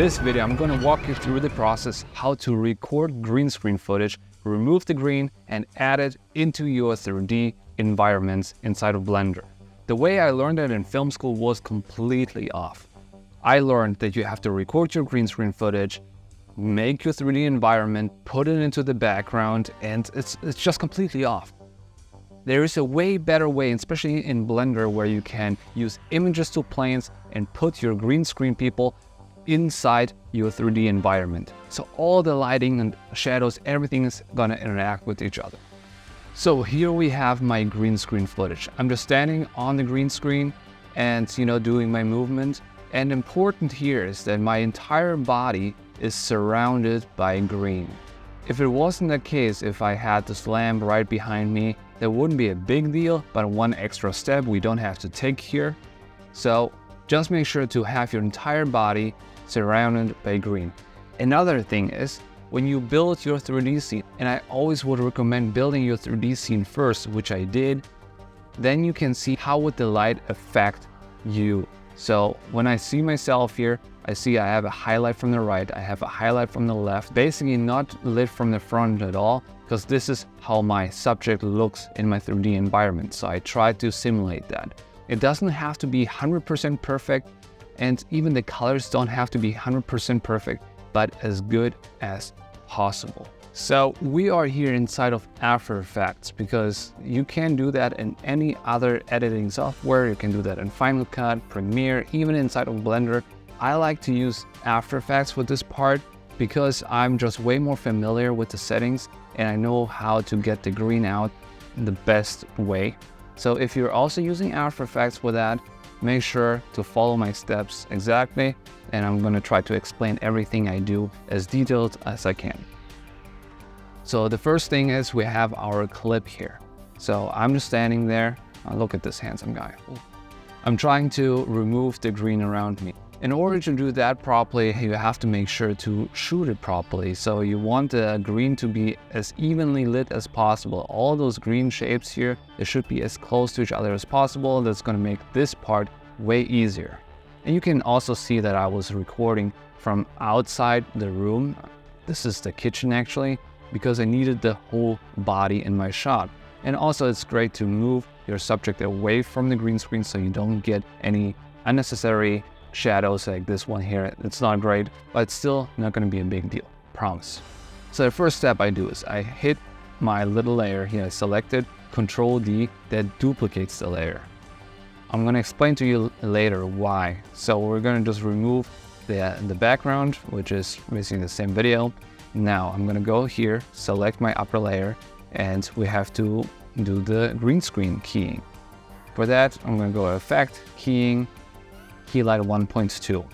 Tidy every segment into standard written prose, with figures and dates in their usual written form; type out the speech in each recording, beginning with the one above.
this video, I'm going to walk you through the process how to record green screen footage, remove the green, and add it into your 3D environments inside of Blender. The way I learned it in film school was completely off. I learned that you have to record your green screen footage, make your 3D environment, put it into the background, and it's just completely off. There is a way better way, especially in Blender, where you can use images to planes and put your green screen people inside your 3D environment. So all the lighting and shadows, everything is gonna interact with each other. So here we have my green screen footage. I'm just standing on the green screen and doing my movement. And important here is that my entire body is surrounded by green. If it wasn't the case, if I had this lamp right behind me, that wouldn't be a big deal, but one extra step we don't have to take here. So just make sure to have your entire body surrounded by green. Another thing is, when you build your 3D scene, and I always would recommend building your 3D scene first, which I did, then you can see how would the light affect you. So when I see myself here, I see I have a highlight from the right, I have a highlight from the left, basically not lit from the front at all, because this is how my subject looks in my 3D environment. So I try to simulate that. It doesn't have to be 100% perfect, and even the colors don't have to be 100% perfect, but as good as possible. So we are here inside of After Effects because you can do that in any other editing software. You can do that in Final Cut, Premiere, even inside of Blender. I like to use After Effects for this part because I'm just way more familiar with the settings and I know how to get the green out in the best way. So if you're also using After Effects for that, make sure to follow my steps exactly, and I'm going to try to explain everything I do as detailed as I can. So the first thing is we have our clip here. So I'm just standing there. Look at this handsome guy. I'm trying to remove the green around me. In order to do that properly, you have to make sure to shoot it properly. So you want the green to be as evenly lit as possible. All those green shapes here, they should be as close to each other as possible. That's going to make this part way easier. And you can also see that I was recording from outside the room. This is the kitchen actually, because I needed the whole body in my shot. And also it's great to move your subject away from the green screen so you don't get any unnecessary shadows like this one here. It's not great, but it's still not going to be a big deal, promise. So the first step I do is I hit my little layer here. I selected Control D, that duplicates the layer. I'm going to explain to you later why. So we're going to just remove the background, which is basically the same video. Now I'm going to go here, select my upper layer, and we have to do the green screen keying. For that, I'm going to go Effect, Keying, Key Light 1.2.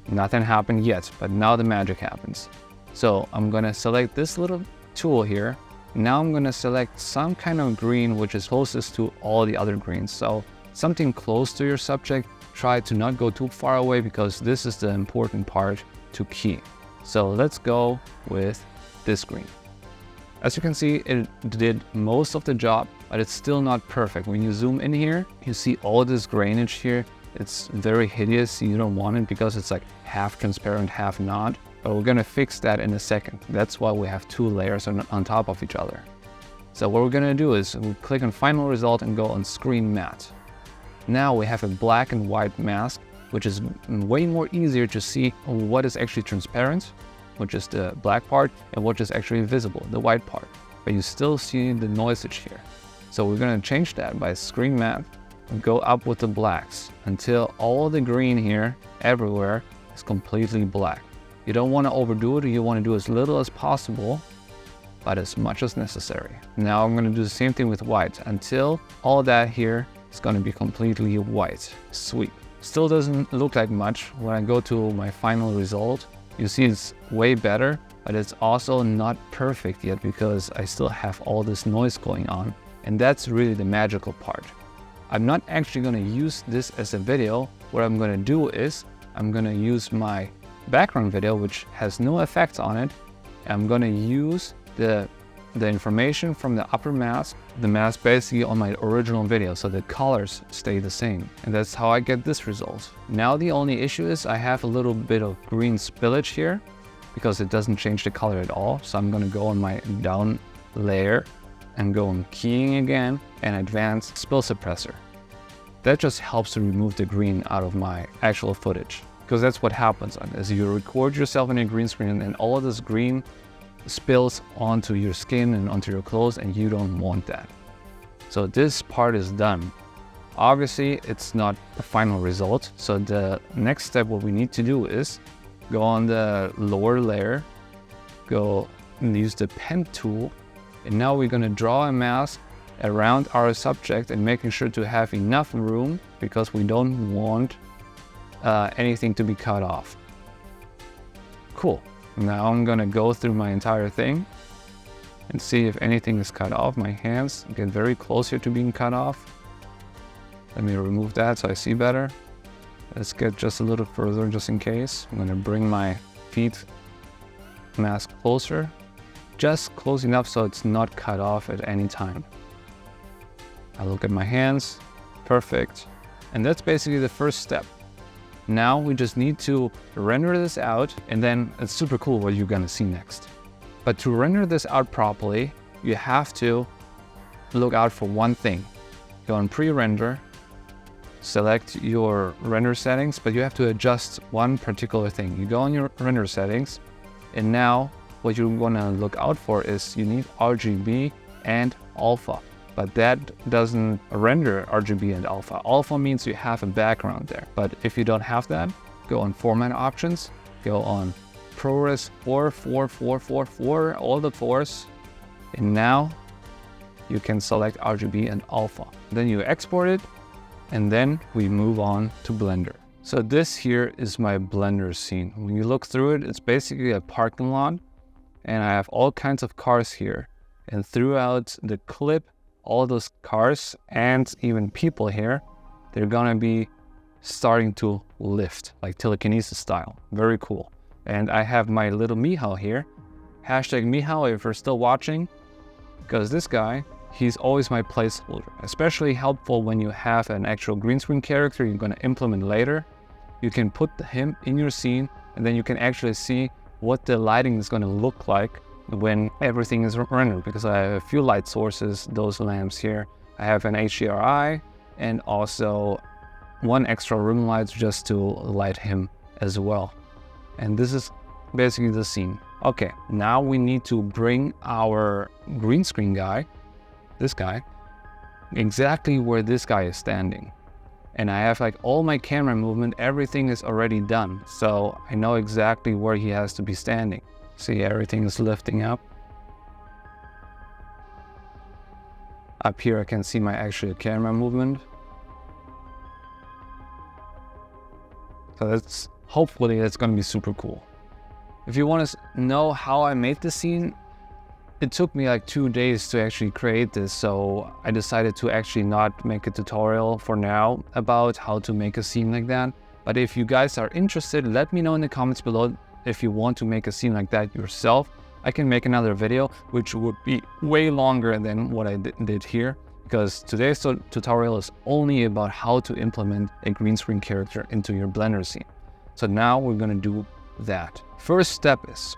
Nothing happened yet, but now the magic happens. So I'm going to select this little tool here. Now I'm going to select some kind of green which is closest to all the other greens. So something close to your subject. Try to not go too far away because this is the important part to key. So let's go with this green. As you can see, it did most of the job, but it's still not perfect. When you zoom in here, you see all this grainage here. It's very hideous. You don't want it because it's like half transparent, half not. But we're gonna fix that in a second. That's why we have two layers on top of each other. So what we're gonna do is we click on Final Result and go on Screen Matte. Now we have a black and white mask, which is way more easier to see what is actually transparent, which is the black part, and what is actually visible, the white part. But you still see the noisage here. So we're gonna change that by Screen Matte and go up with the blacks until all the green here, everywhere, is completely black. You don't wanna overdo it, you wanna do as little as possible, but as much as necessary. Now I'm gonna do the same thing with white until all that here is gonna be completely white. Sweet. Still doesn't look like much. When I go to my final result, you see it's way better, but it's also not perfect yet because I still have all this noise going on. And that's really the magical part. I'm not actually gonna use this as a video. What I'm gonna do is I'm gonna use my background video, which has no effects on it. I'm gonna use the the information from the upper mask, the mask basically on my original video, so the colors stay the same. And that's how I get this result. Now the only issue is I have a little bit of green spillage here because it doesn't change the color at all. So I'm gonna go on my down layer and go on keying again and advanced spill suppressor. That just helps to remove the green out of my actual footage, because that's what happens as you record yourself in a green screen and all of this green spills onto your skin and onto your clothes, and you don't want that. So this part is done. Obviously, it's not the final result. So the next step, what we need to do is go on the lower layer, go and use the pen tool, and now we're going to draw a mask around our subject and making sure to have enough room because we don't want anything to be cut off. Cool. Now I'm gonna go through my entire thing and see if anything is cut off. My hands get very close here to being cut off. Let me remove that so I see better. Let's get just a little further just in case. I'm gonna bring my feet mask closer, just close enough so it's not cut off at any time. I look at my hands, perfect. And that's basically the first step. Now we just need to render this out, and then it's super cool what you're gonna see next. But to render this out properly, you have to look out for one thing. Go on pre-render, select your render settings, but you have to adjust one particular thing. You go on your render settings, and now what you wanna look out for is you need RGB and alpha. But that doesn't render RGB and alpha. Alpha means you have a background there. But if you don't have that, go on format options, go on ProRes 4, all the 4s. And now you can select RGB and alpha. Then you export it, and then we move on to Blender. So this here is my Blender scene. When you look through it, it's basically a parking lot, and I have all kinds of cars here. And throughout the clip, all those cars and even people here, they're gonna be starting to lift, like telekinesis style. Very cool. And I have my little Mihao here. Hashtag Mihao if you're still watching, because this guy, he's always my placeholder. Especially helpful when you have an actual green screen character you're gonna implement later. You can put him in your scene, and then you can actually see what the lighting is gonna look like when everything is rendered, because I have a few light sources, those lamps here. I have an HDRI and also one extra room light just to light him as well. And this is basically the scene. Okay, now we need to bring our green screen guy, this guy, exactly where this guy is standing. And I have like all my camera movement, everything is already done. So I know exactly where he has to be standing. See, everything is lifting up. Up here I can see my actual camera movement. So hopefully that's gonna be super cool. If you want to know how I made this scene, it took me like 2 days to actually create this, so I decided to actually not make a tutorial for now about how to make a scene like that. But if you guys are interested, let me know in the comments below. If you want to make a scene like that yourself, I can make another video, which would be way longer than what I did here, because today's tutorial is only about how to implement a green screen character into your Blender scene. So now we're gonna do that. First step is,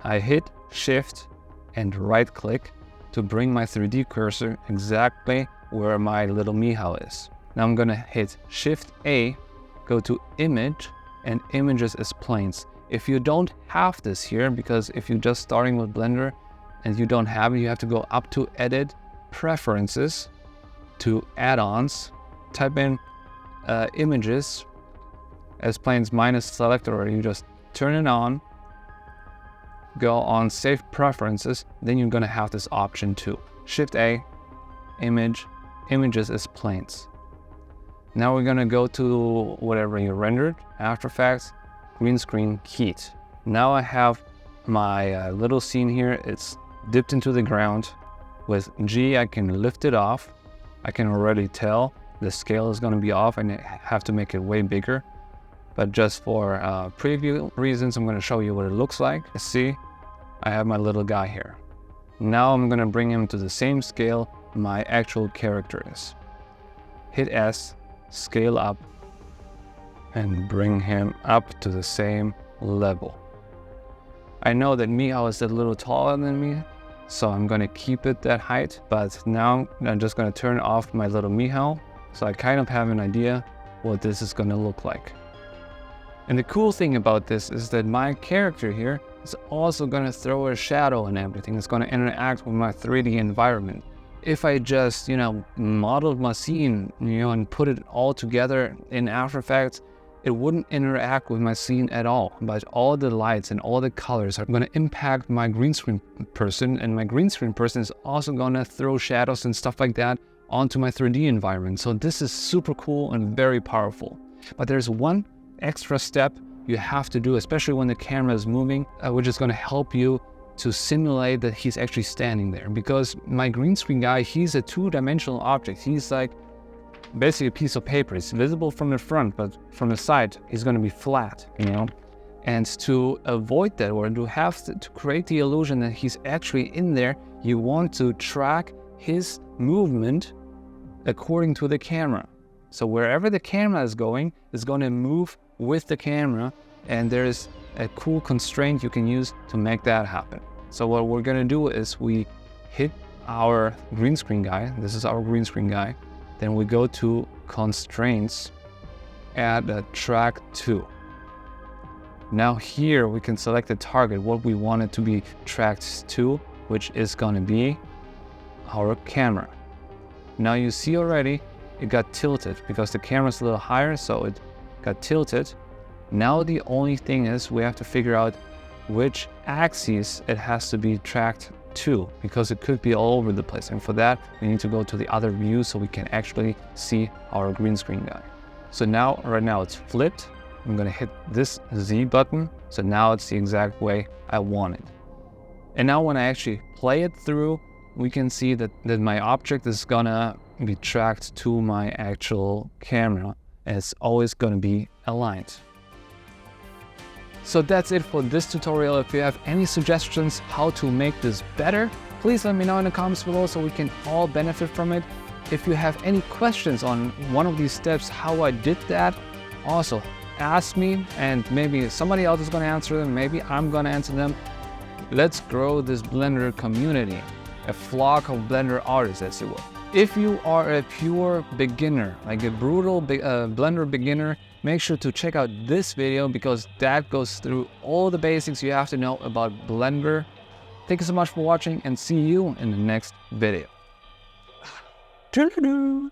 I hit Shift and right click to bring my 3D cursor exactly where my little Mihao is. Now I'm gonna hit Shift A, go to Image, and Images as Planes. If you don't have this here, because if you're just starting with Blender and you don't have it, you have to go up to Edit, Preferences, to Add-ons, type in Images as Planes minus Selector, or you just turn it on, go on Save Preferences, then you're gonna have this option too. Shift A, Image, Images as Planes. Now we're gonna go to whatever you rendered, Aftereffects, green screen, heat. Now I have my little scene here. It's dipped into the ground. With G, I can lift it off. I can already tell the scale is going to be off and I have to make it way bigger. But just for preview reasons, I'm going to show you what it looks like. See, I have my little guy here. Now I'm gonna bring him to the same scale my actual character is. Hit S, scale up, and bring him up to the same level. I know that Mihao is a little taller than me, so I'm gonna keep it that height, but now I'm just gonna turn off my little Mihao, so I kind of have an idea what this is gonna look like. And the cool thing about this is that my character here is also gonna throw a shadow and everything. It's gonna interact with my 3D environment. If I just, modeled my scene, and put it all together in After Effects, it wouldn't interact with my scene at all. But all the lights and all the colors are gonna impact my green screen person, and my green screen person is also gonna throw shadows and stuff like that onto my 3D environment. So this is super cool and very powerful. But there's one extra step you have to do, especially when the camera is moving, which is gonna help you to simulate that he's actually standing there. Because my green screen guy, he's a two-dimensional object. He's like basically a piece of paper. It's visible from the front, but from the side, he's gonna be flat, And to avoid that, or to create the illusion that he's actually in there, you want to track his movement according to the camera. So wherever the camera is going, it's gonna move with the camera, and there's a cool constraint you can use to make that happen. So what we're gonna do is we hit our green screen guy. This is our green screen guy. Then we go to constraints, add a track 2. Now here we can select the target, what we want it to be tracked to, which is gonna be our camera. Now you see already it got tilted because the camera's a little higher, so it got tilted. Now the only thing is we have to figure out which axis it has to be tracked to, because it could be all over the place. And for that, we need to go to the other view so we can actually see our green screen guy. So now, right now it's flipped. I'm gonna hit this Z button. So now it's the exact way I want it. And now when I actually play it through, we can see that my object is gonna be tracked to my actual camera. And it's always gonna be aligned. So that's it for this tutorial. If you have any suggestions how to make this better, please let me know in the comments below so we can all benefit from it. If you have any questions on one of these steps, how I did that, also ask me, and maybe somebody else is going to answer them, maybe I'm going to answer them. Let's grow this Blender community, a flock of Blender artists, as you will. If you are a pure beginner, like a brutal Blender beginner, make sure to check out this video because that goes through all the basics you have to know about Blender. Thank you so much for watching, and see you in the next video. Toodaloo.